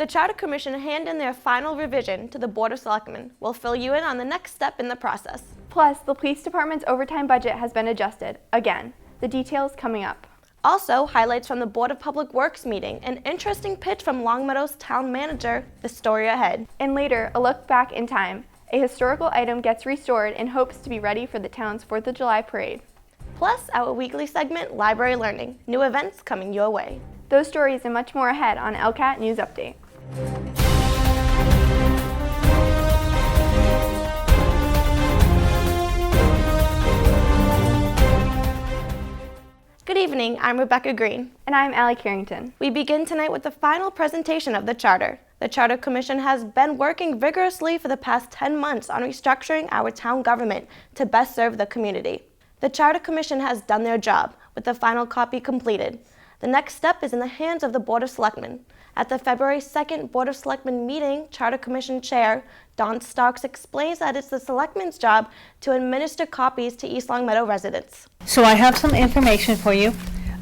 The Charter Commission hand in their final revision to the Board of Selectmen. We'll fill you in on the next step in the process. Plus, the police department's overtime budget has been adjusted. Again, the details coming up. Also, highlights from the Board of Public Works meeting, an interesting pitch from Longmeadow's town manager, the story ahead. And later, a look back in time. A historical item gets restored and hopes to be ready for the town's 4th of July parade. Plus, our weekly segment, Library Learning, new events coming your way. Those stories and much more ahead on ELCAT News Update. Good evening, I'm Rebecca Green. And I'm Allie Carrington. We begin tonight with the final presentation of the Charter. The Charter Commission has been working vigorously for the past 10 months on restructuring our town government to best serve the community. The Charter Commission has done their job, with the final copy completed. The next step is in the hands of the Board of Selectmen. At the February 2nd Board of Selectmen meeting, Charter Commission Chair Don Starks explains that it's the Selectmen's job to administer copies to East Longmeadow residents. So I have some information for you.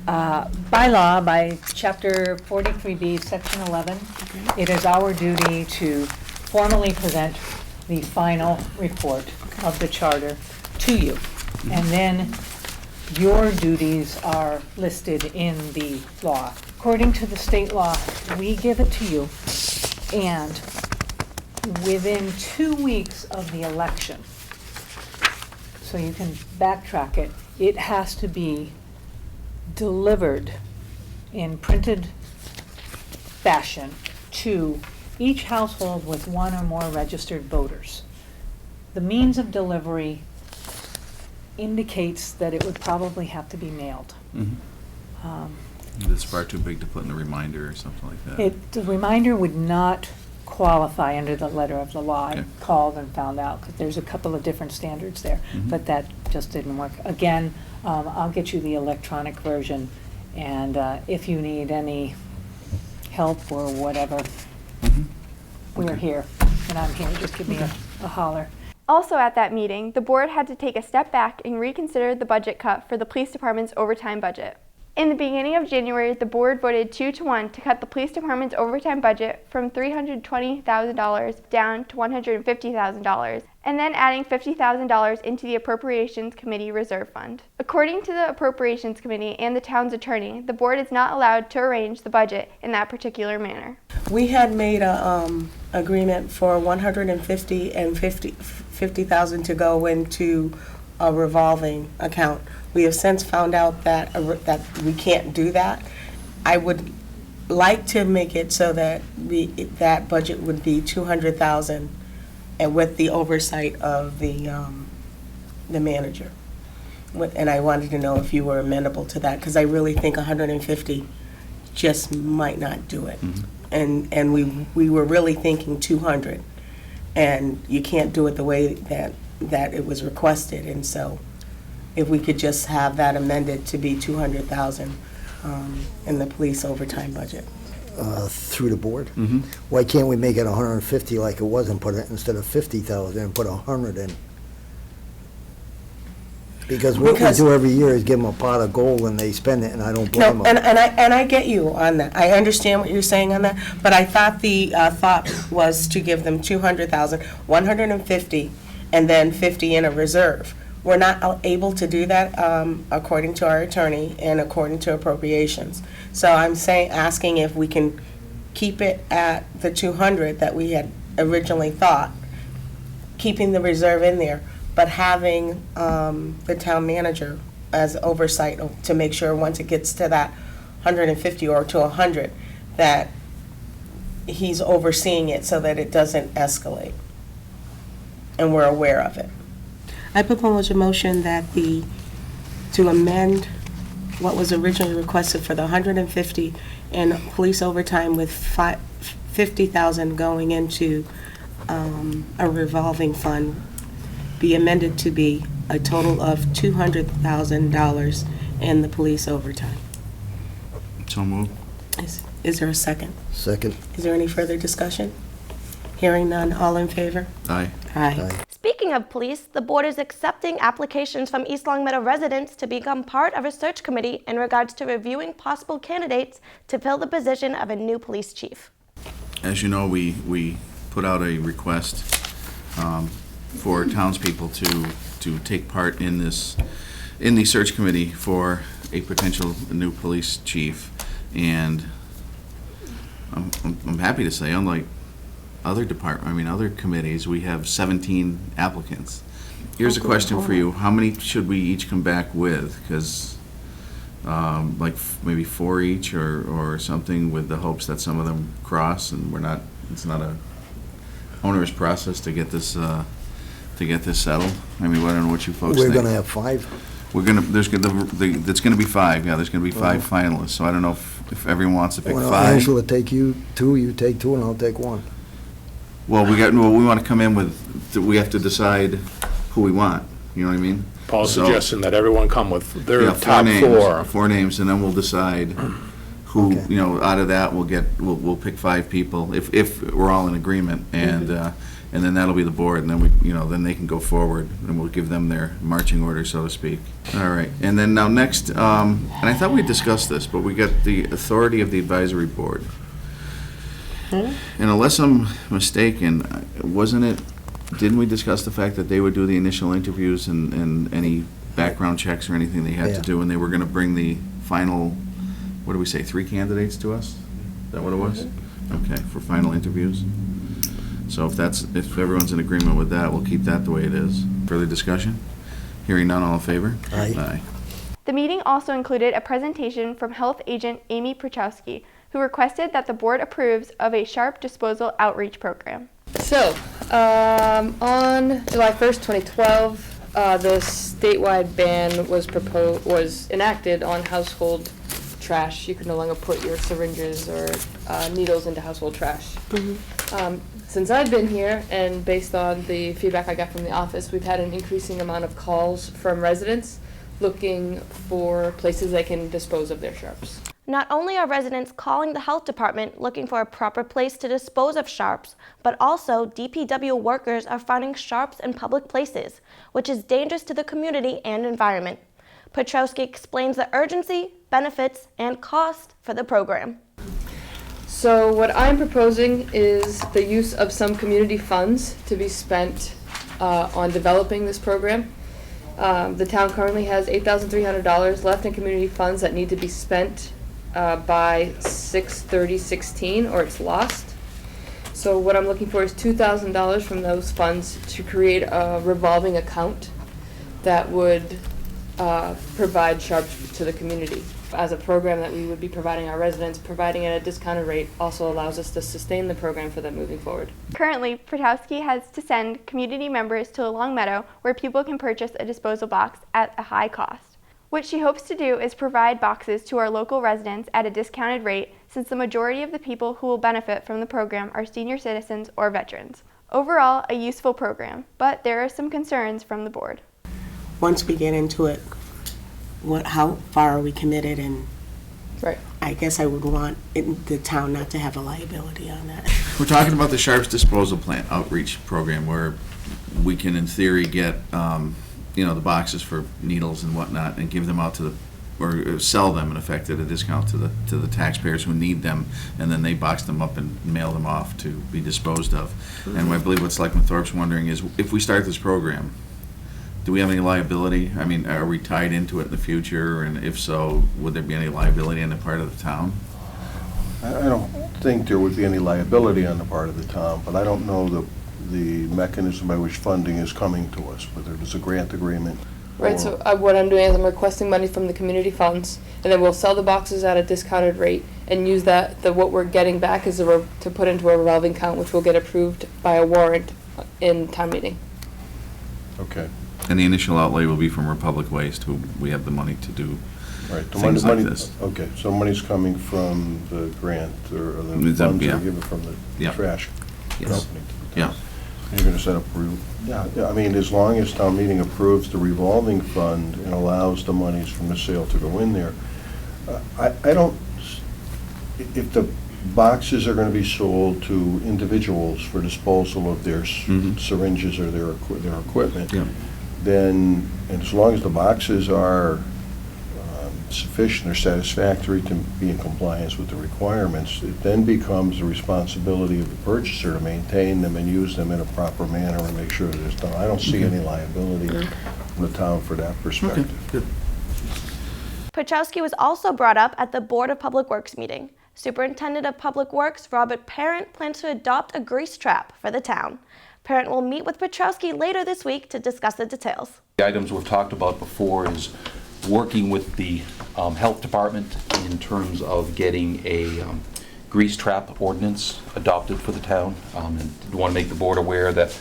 By law, by Chapter 43B, Section 11, it is our duty to formally present the final report of the Charter to you. And then your duties are listed in the law. According to the state law, we give it to you, and within 2 weeks of the election, so you can backtrack it, it has to be delivered in printed fashion to each household with 1 or more registered voters. The means of delivery indicates that it would probably have to be mailed. It's far too big to put in the reminder or something like that. The reminder would not qualify under the letter of the law. Okay. I called and found out, because there's a couple of different standards there, but that just didn't work. Again, I'll get you the electronic version, and if you need any help or whatever, we're here, and I'm here. Just give me a holler. Also at that meeting, the board had to take a step back and reconsider the budget cut for the police department's overtime budget. In the beginning of January, the board voted 2-1 to cut the police department's overtime budget from $320,000 down to $150,000, and then adding $50,000 into the Appropriations Committee Reserve Fund. According to the Appropriations Committee and the town's attorney, the board is not allowed to arrange the budget in that particular manner. We had made a agreement for $150,000 and $50,000 to go into a revolving account. We have since found out that we can't do that. I would like to make it so that that budget would be $200,000, and with the oversight of the manager. And I wanted to know if you were amenable to that, because I really think 150 just might not do it. And we were really thinking 200, and you can't do it the way that it was requested, and so if we could just have that amended to be 200,000 in the police overtime budget. Through the board? Why can't we make it 150 like it was and put it, instead of 50,000, and put 100 in? Because what we do every year is give them a pot of gold and they spend it, and I don't blame them. And I get you on that. I understand what you're saying on that, but I thought the thought was to give them 200,000, 150, and then 50 in a reserve. We're not able to do that according to our attorney and according to appropriations. So I'm asking if we can keep it at the 200 that we had originally thought, keeping the reserve in there, but having the town manager as oversight to make sure once it gets to that 150 or to 100 that he's overseeing it so that it doesn't escalate and we're aware of it. I propose a motion that to amend what was originally requested for the 150 in police overtime with 50,000 going into a revolving fund be amended to be a total of $200,000 in the police overtime. So moved. Is there a second? Second. Is there any further discussion? Hearing none, all in favor? Aye. Aye. Speaking of police, the board is accepting applications from East Longmeadow residents to become part of a search committee in regards to reviewing possible candidates to fill the position of a new police chief. as you know, we put out a request for townspeople to take part in the search committee for a potential new police chief. And I'm happy to say, unlike other other committees, we have 17 applicants. Here's a question for you. How many should we each come back with? Because like maybe 4 each or something, with the hopes that some of them cross and it's not a onerous process to get this settled. I mean, I don't know what you folks think. We're gonna have 5? It's gonna be 5, yeah, there's gonna be 5 finalists, so I don't know if everyone wants to pick Well, 5. Angela, take you 2, you take 2, and I'll take 1. Well, we wanna come in with, we have to decide who we want, you know what I mean? Paul's So- suggesting that everyone come with their Yeah, top 4. 4 names, and then we'll decide who, Okay. out of that, we'll pick 5 people, if we're all in agreement, and then that'll be the board, and then then they can go forward, and we'll give them their marching order, so to speak. All right, and then now next, and I thought we discussed this, but we got the authority of the advisory board. And unless I'm mistaken, didn't we discuss the fact that they would do the initial interviews and any background checks or anything they had to Yeah. do, and they were gonna bring the final, what do we say, 3 candidates to us? Is that what it was? Okay, for final interviews. So if everyone's in agreement with that, we'll keep that the way it is. Further discussion? Hearing none, all in favor? Aye. The meeting also included a presentation from Health Agent Amy Prochowski, who requested that the board approves of a sharp disposal outreach program. So, on July 1st, 2012, the statewide ban was enacted on household trash. You can no longer put your syringes or needles into household trash. Since I've been here, and based on the feedback I got from the office, we've had an increasing amount of calls from residents looking for places they can dispose of their sharps. Not only are residents calling the health department looking for a proper place to dispose of sharps, but also DPW workers are finding sharps in public places, which is dangerous to the community and environment. Petrowski explains the urgency, benefits, and cost for the program. So what I'm proposing is the use of some community funds to be spent on developing this program. The town currently has $8,300 left in community funds that need to be spent by 6/30/16 or it's lost. So what I'm looking for is $2,000 from those funds to create a revolving account that would provide sharps to the community. As a program that we would be providing our residents, providing at a discounted rate also allows us to sustain the program for them moving forward. Currently, Prochowski has to send community members to a Long Meadow where people can purchase a disposal box at a high cost. What she hopes to do is provide boxes to our local residents at a discounted rate, since the majority of the people who will benefit from the program are senior citizens or veterans. Overall, a useful program, but there are some concerns from the board. Once we get into it, how far are we committed? And Right. I guess I would want the town not to have a liability on that. We're talking about the sharps disposal plant outreach program, where we can, in theory, get the boxes for needles and whatnot, and give them out or sell them in effect at a discount to the taxpayers who need them, and then they box them up and mail them off to be disposed of. And I believe what Selectman Thorpe's wondering is, if we start this program, do we have any liability? I mean, are we tied into it in the future? And if so, would there be any liability on the part of the town? I don't think there would be any liability on the part of the town, but I don't know the mechanism by which funding is coming to us, whether it's a grant agreement. Right, so what I'm doing is I'm requesting money from the community funds, and then we'll sell the boxes at a discounted rate and use what we're getting back is to put into a revolving account, which will get approved by a warrant in town meeting. Okay. And the initial outlay will be from Republic Waste, who we have the money to do Right. things like this. Okay, so money's coming from the grant or the It's, funds yeah. are given from the Yeah. trash Yes. company. Yeah. You're going to set up, I mean, as long as town meeting approves the revolving fund and allows the monies from the sale to go in there, I don't, if the boxes are going to be sold to individuals for disposal of their syringes or their equipment, Yeah. then, and as long as the boxes are sufficient or satisfactory to be in compliance with the requirements, it then becomes the responsibility of the purchaser to maintain them and use them in a proper manner and make sure that it's done. I don't see any liability from the town for that perspective. Good. Petrowski was also brought up at the Board of Public Works meeting. Superintendent of Public Works Robert Parent plans to adopt a grease trap for the town. Parent will meet with Petrowski later this week to discuss the details. The items we've talked about before is working with the health department in terms of getting a grease trap ordinance adopted for the town. And I want to make the board aware that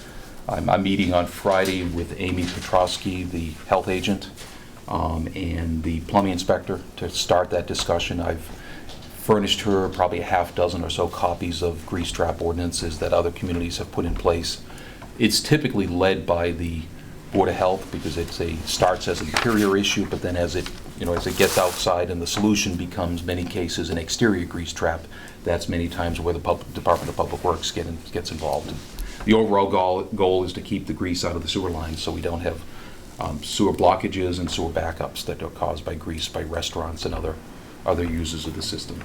I'm meeting on Friday with Amy Petrowski, the health agent, and the plumbing inspector to start that discussion. I've furnished her probably a half dozen or so copies of grease trap ordinances that other communities have put in place. It's typically led by the Board of Health because starts as an interior issue, but then as it gets outside and the solution becomes many cases an exterior grease trap, that's many times where the Department of Public Works gets involved. The overall goal is to keep the grease out of the sewer lines so we don't have sewer blockages and sewer backups that are caused by grease by restaurants and other users of the system.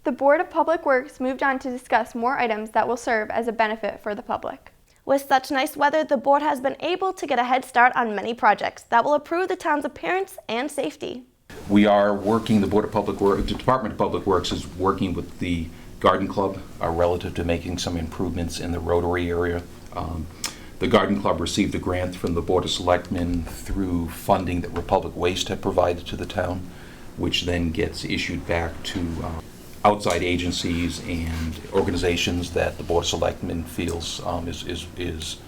The Board of Public Works moved on to discuss more items that will serve as a benefit for the public. With such nice weather, the board has been able to get a head start on many projects that will improve the town's appearance and safety. We are working, the Department of Public Works is working with the Garden Club relative to making some improvements in the Rotary area. The Garden Club received a grant from the Board of Selectmen through funding that Republic Waste had provided to the town, which then gets issued back to outside agencies and organizations that the Board of Selectmen feels is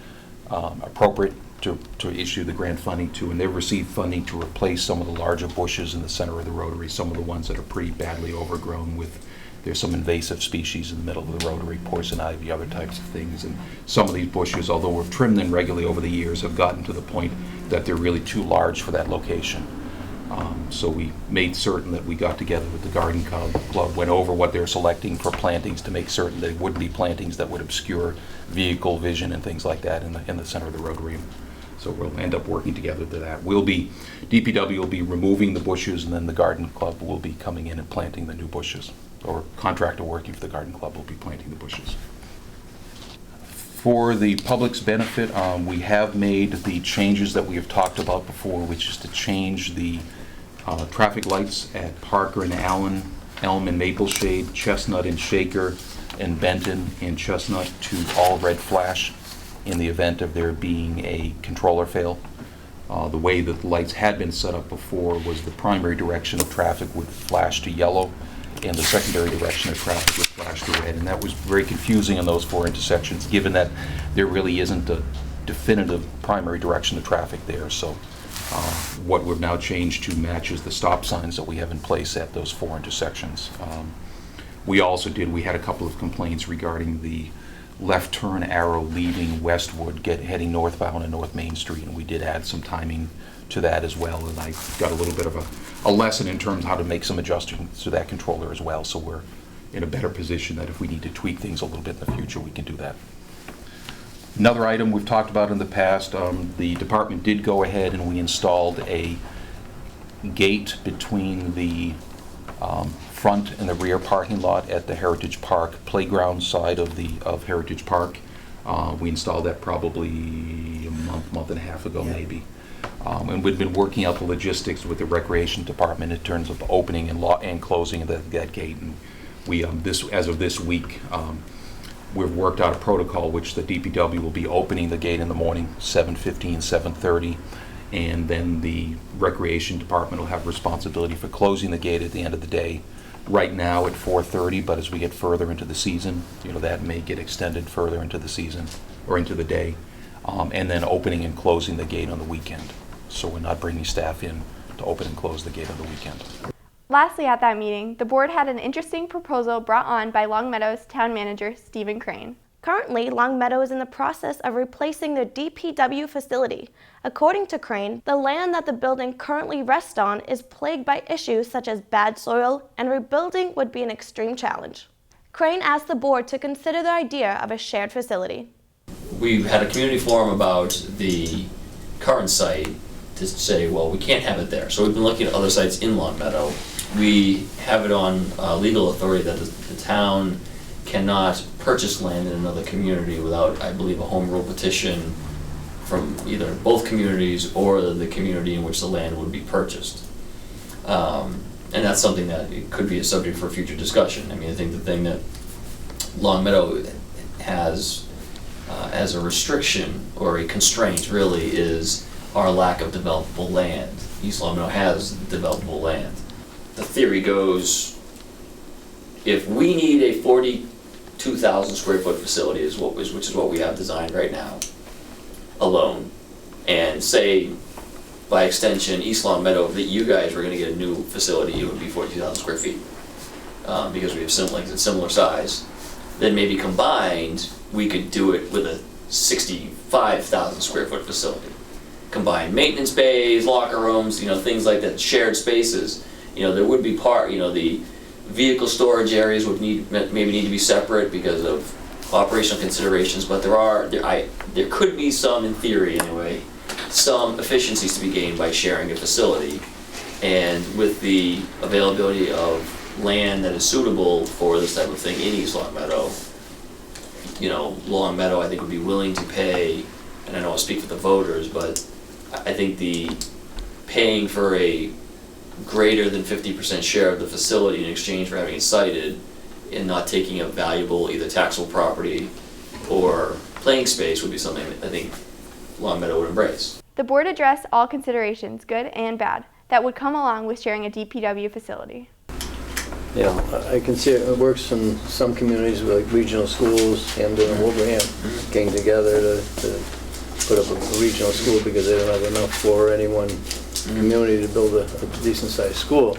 appropriate to issue the grant funding to. And they've received funding to replace some of the larger bushes in the center of the Rotary, some of the ones that are pretty badly overgrown with, there's some invasive species in the middle of the Rotary, poison ivy, other types of things. And some of these bushes, although we've trimmed them regularly over the years, have gotten to the point that they're really too large for that location. So we made certain that we got together with the Garden Club, went over what they're selecting for plantings to make certain that it wouldn't be plantings that would obscure vehicle vision and things like that in the center of the Rotary. So we'll end up working together to that. DPW will be removing the bushes, and then the Garden Club will be coming in and planting the new bushes. Or contractor working for the Garden Club will be planting the bushes. For the public's benefit, we have made the changes that we have talked about before, which is to change the traffic lights at Parker and Allen, Elm and Mapleshade, Chestnut and Shaker, and Benton and Chestnut to all red flash in the event of there being a controller fail. The way that the lights had been set up before was the primary direction of traffic would flash to yellow and the secondary direction of traffic would flash to red. And that was very confusing in those four intersections, given that there really isn't a definitive primary direction of traffic there. So what we've now changed to matches the stop signs that we have in place at those four intersections. We had a couple of complaints regarding the left turn arrow leaving Westwood, heading northbound and North Main Street, and we did add some timing to that as well, and I got a little bit of a lesson in terms of how to make some adjustments to that controller as well, so we're in a better position that if we need to tweak things a little bit in the future, we can do that. Another item we've talked about in the past, the department did go ahead and we installed a gate between the front and the rear parking lot at the Heritage Park playground side of Heritage Park. We installed that probably a month and a half ago, maybe. And we've been working out the logistics with the Recreation Department in terms of opening and closing that gate. And we, as of this week, we've worked out a protocol which the DPW will be opening the gate in the morning, 7:15, 7:30. And then the Recreation Department will have responsibility for closing the gate at the end of the day. Right now at 4:30, but as we get further into the season, that may get extended further into the season or into the day. And then opening and closing the gate on the weekend. So we're not bringing staff in to open and close the gate on the weekend. Lastly, at that meeting, the board had an interesting proposal brought on by Long Meadow's town manager, Stephen Crane. Currently, Long Meadow is in the process of replacing their DPW facility. According to Crane, the land that the building currently rests on is plagued by issues such as bad soil, and rebuilding would be an extreme challenge. Crane asked the board to consider the idea of a shared facility. We had a community forum about the current site to say, well, we can't have it there. So we've been looking at other sites in Long Meadow. We have it on legal authority that the town cannot purchase land in another community without, I believe, a home rule petition from either both communities or the community in which the land would be purchased. And that's something that it could be a subject for future discussion. I mean, I think the thing that Long Meadow has as a restriction or a constraint really is our lack of developable land. East Long Meadow has developable land. The theory goes, if we need a 42,000 square foot facility, which is what we have designed right now, alone, and say by extension East Long Meadow that you guys were going to get a new facility, it would be 42,000 square feet because we have similar size. Then maybe combined, we could do it with a 65,000 square foot facility. Combined maintenance bays, locker rooms, things like that, shared spaces. There would be the vehicle storage areas would maybe need to be separate because of operational considerations, but there could be some, in theory anyway, some efficiencies to be gained by sharing a facility. And with the availability of land that is suitable for this type of thing in East Long Meadow, Long Meadow I think would be willing to pay, and I know I'll speak for the voters, but I think the paying for a greater than 50% share of the facility in exchange for having it sited and not taking up valuable either taxable property or playing space would be something I think Long Meadow would embrace. The board addressed all considerations, good and bad, that would come along with sharing a DPW facility. Yeah, I can see it works in some communities like regional schools, Hamden and Wilbraham getting together to put up a regional school because they don't have enough for any one community to build a decent sized school.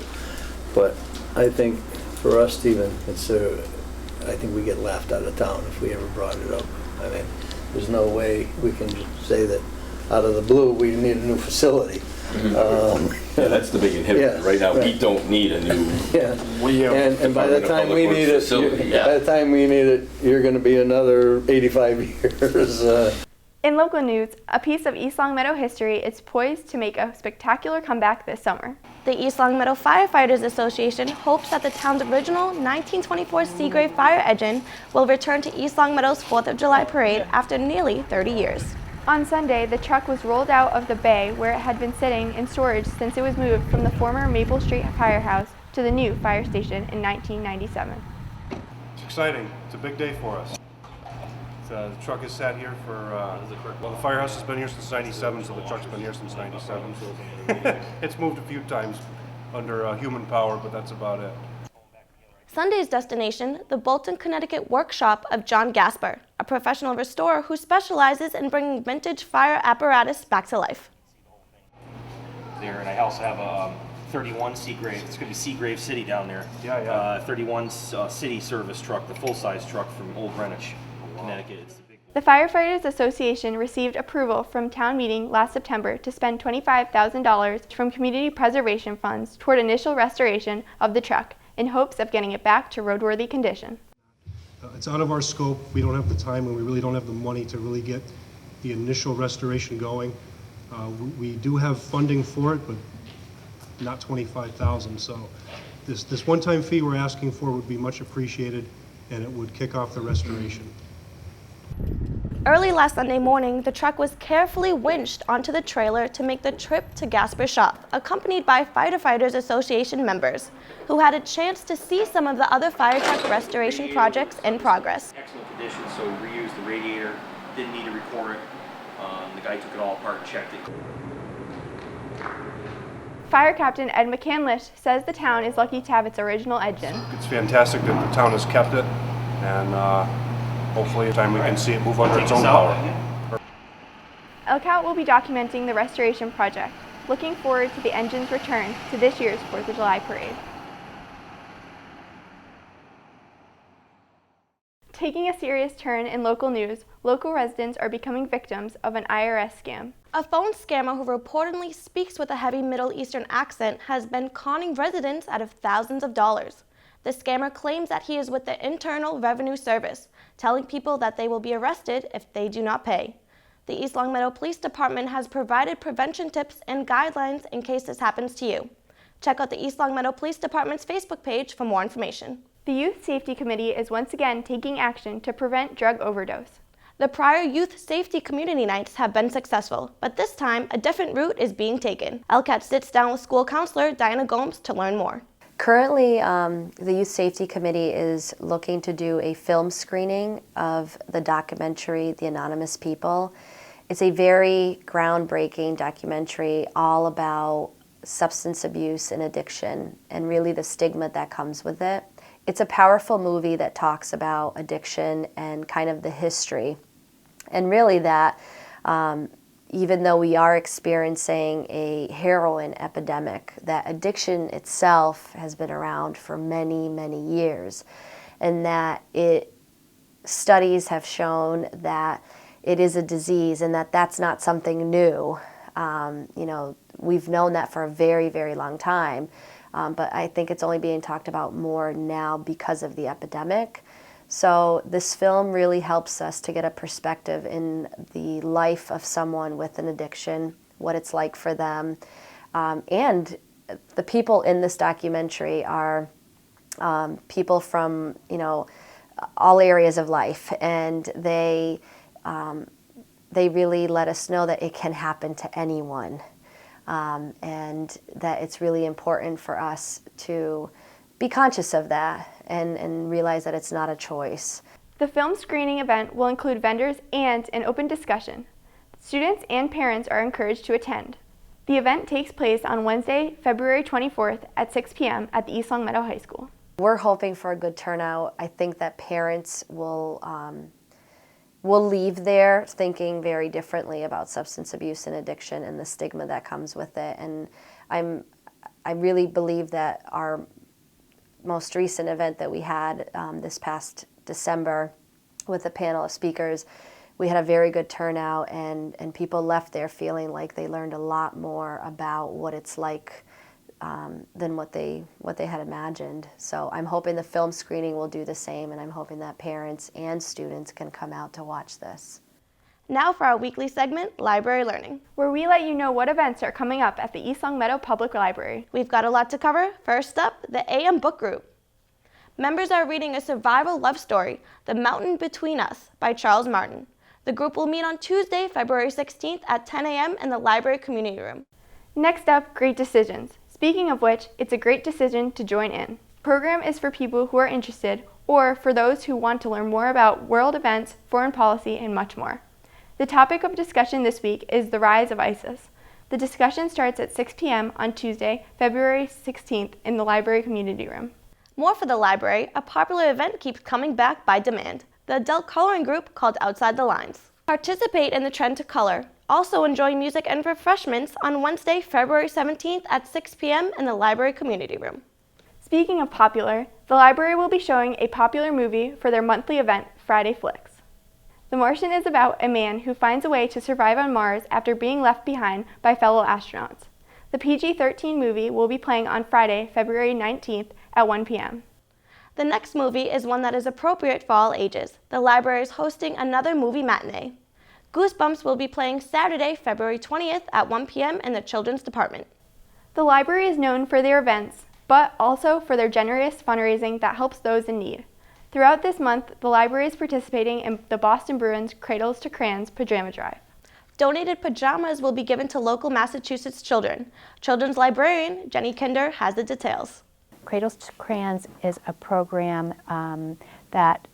But I think for us, Stephen, I think we get laughed out of town if we ever brought it up. I mean, there's no way we can just say that out of the blue we need a new facility. Yeah, that's the big inhibitor. Yeah, right now, right. we don't need a new. Yeah. And by the time we need it, by the time we need it, you're going to be another 85 years. In local news, a piece of East Long Meadow history is poised to make a spectacular comeback this summer. The East Long Meadow Firefighters Association hopes that the town's original 1924 Seagrave fire engine will return to East Long Meadow's 4th of July parade after nearly 30 years. On Sunday, the truck was rolled out of the bay where it had been sitting in storage since it was moved from the former Maple Street firehouse to the new fire station in 1997. It's exciting. It's a big day for us. The truck has sat here for, the firehouse has been here since 97, so the truck's been here since 97. It's moved a few times under human power, but that's about it. Sunday's destination, the Bolton, Connecticut workshop of John Gasper, a professional restorer who specializes in bringing vintage fire apparatus back to life. There, and I also have a 31 Seagrave. It's going to be Seagrave City down there. 31 city service truck, the full-size truck from Old Greenwich, Connecticut. It's the big one. The Firefighters Association received approval from town meeting last September to spend $25,000 from community preservation funds toward initial restoration of the truck in hopes of getting it back to roadworthy condition. It's out of our scope. We don't have the time and we really don't have the money to really get the initial restoration going. We do have funding for it, but not $25,000. So this one-time fee we're asking for would be much appreciated, and it would kick off the restoration. Early last Sunday morning, the truck was carefully winched onto the trailer to make the trip to Gasper's shop, accompanied by Firefighters Association members, who had a chance to see some of the other fire truck restoration projects in progress. Excellent condition, so we reused the radiator, didn't need to record it. The guy took it all apart and checked it. Fire Captain Ed McCandlish says the town is lucky to have its original engine. It's fantastic that the town has kept it, and hopefully in time we can see it move under its own power. ELCAT will be documenting the restoration project, looking forward to the engine's return to this year's 4th of July parade. Taking a serious turn in local news, local residents are becoming victims of an IRS scam. A phone scammer who reportedly speaks with a heavy Middle Eastern accent has been conning residents out of thousands of dollars. The scammer claims that he is with the Internal Revenue Service, telling people that they will be arrested if they do not pay. The East Longmeadow Police Department has provided prevention tips and guidelines in case this happens to you. Check out the East Longmeadow Police Department's Facebook page for more information. The Youth Safety Committee is once again taking action to prevent drug overdose. The prior Youth Safety Community Nights have been successful, but this time a different route is being taken. ELCAT sits down with school counselor Diana Gomes to learn more. Currently, the Youth Safety Committee is looking to do a film screening of the documentary, The Anonymous People. It's a very groundbreaking documentary all about substance abuse and addiction and really the stigma that comes with it. It's a powerful movie that talks about addiction and kind of the history. And really that even though we are experiencing a heroin epidemic, that addiction itself has been around for many, many years. And that studies have shown that it is a disease and that that's not something new. We've known that for a very, very long time. But I think it's only being talked about more now because of the epidemic. So this film really helps us to get a perspective in the life of someone with an addiction, what it's like for them. And the people in this documentary are people from, all areas of life. And they really let us know that it can happen to anyone. And that it's really important for us to be conscious of that and realize that it's not a choice. The film screening event will include vendors and an open discussion. Students and parents are encouraged to attend. The event takes place on Wednesday, February 24th at 6 p.m. at the East Longmeadow High School. We're hoping for a good turnout. I think that parents will leave there thinking very differently about substance abuse and addiction and the stigma that comes with it. And I really believe that our most recent event that we had this past December with a panel of speakers, we had a very good turnout and people left there feeling like they learned a lot more about what it's like than what they had imagined. So I'm hoping the film screening will do the same, and I'm hoping that parents and students can come out to watch this. Now for our weekly segment, Library Learning, where we let you know what events are coming up at the East Longmeadow Public Library. We've got a lot to cover. First up, the AM Book Group. Members are reading a survival love story, The Mountain Between Us, by Charles Martin. The group will meet on Tuesday, February 16th at 10 a.m. in the library community room. Next up, Great Decisions. Speaking of which, it's a great decision to join in. The program is for people who are interested or for those who want to learn more about world events, foreign policy, and much more. The topic of discussion this week is the rise of ISIS. The discussion starts at 6 p.m. on Tuesday, February 16th in the library community room. More for the library, a popular event keeps coming back by demand, the adult coloring group called Outside the Lines. Participate in the trend to color. Also enjoy music and refreshments on Wednesday, February 17th at 6 p.m. in the library community room. Speaking of popular, the library will be showing a popular movie for their monthly event, Friday Flicks. The Martian is about a man who finds a way to survive on Mars after being left behind by fellow astronauts. The PG-13 movie will be playing on Friday, February 19th at 1 p.m. The next movie is one that is appropriate for all ages. The library is hosting another movie matinee. Goosebumps will be playing Saturday, February 20th at 1 p.m. in the children's department. The library is known for their events, but also for their generous fundraising that helps those in need. Throughout this month, the library is participating in the Boston Bruins Cradles to Crayons Pajama Drive. Donated pajamas will be given to local Massachusetts children. Children's librarian Jenny Kinder has the details. Cradles to Crayons is a program that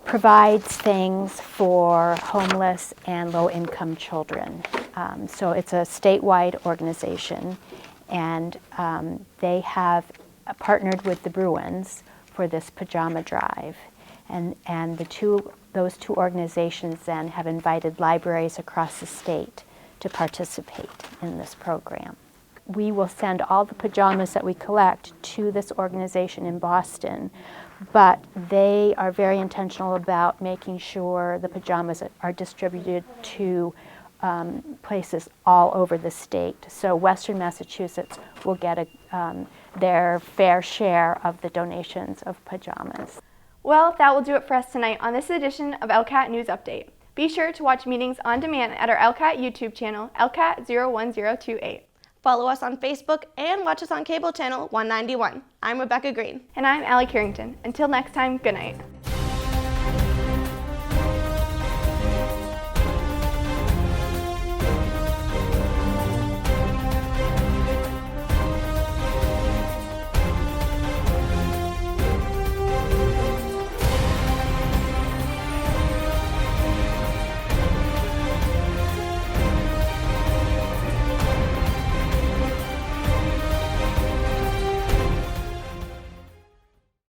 provides things for homeless and low-income children. So it's a statewide organization, and they have partnered with the Bruins for this pajama drive. And those two organizations then have invited libraries across the state to participate in this program. We will send all the pajamas that we collect to this organization in Boston, but they are very intentional about making sure the pajamas are distributed to places all over the state. So Western Massachusetts will get their fair share of the donations of pajamas. Well, that will do it for us tonight on this edition of ELCAT News Update. Be sure to watch meetings on demand at our ELCAT YouTube channel, ELCAT 01028. Follow us on Facebook and watch us on cable channel 191. I'm Rebecca Green. And I'm Allie Carrington. Until next time, good night.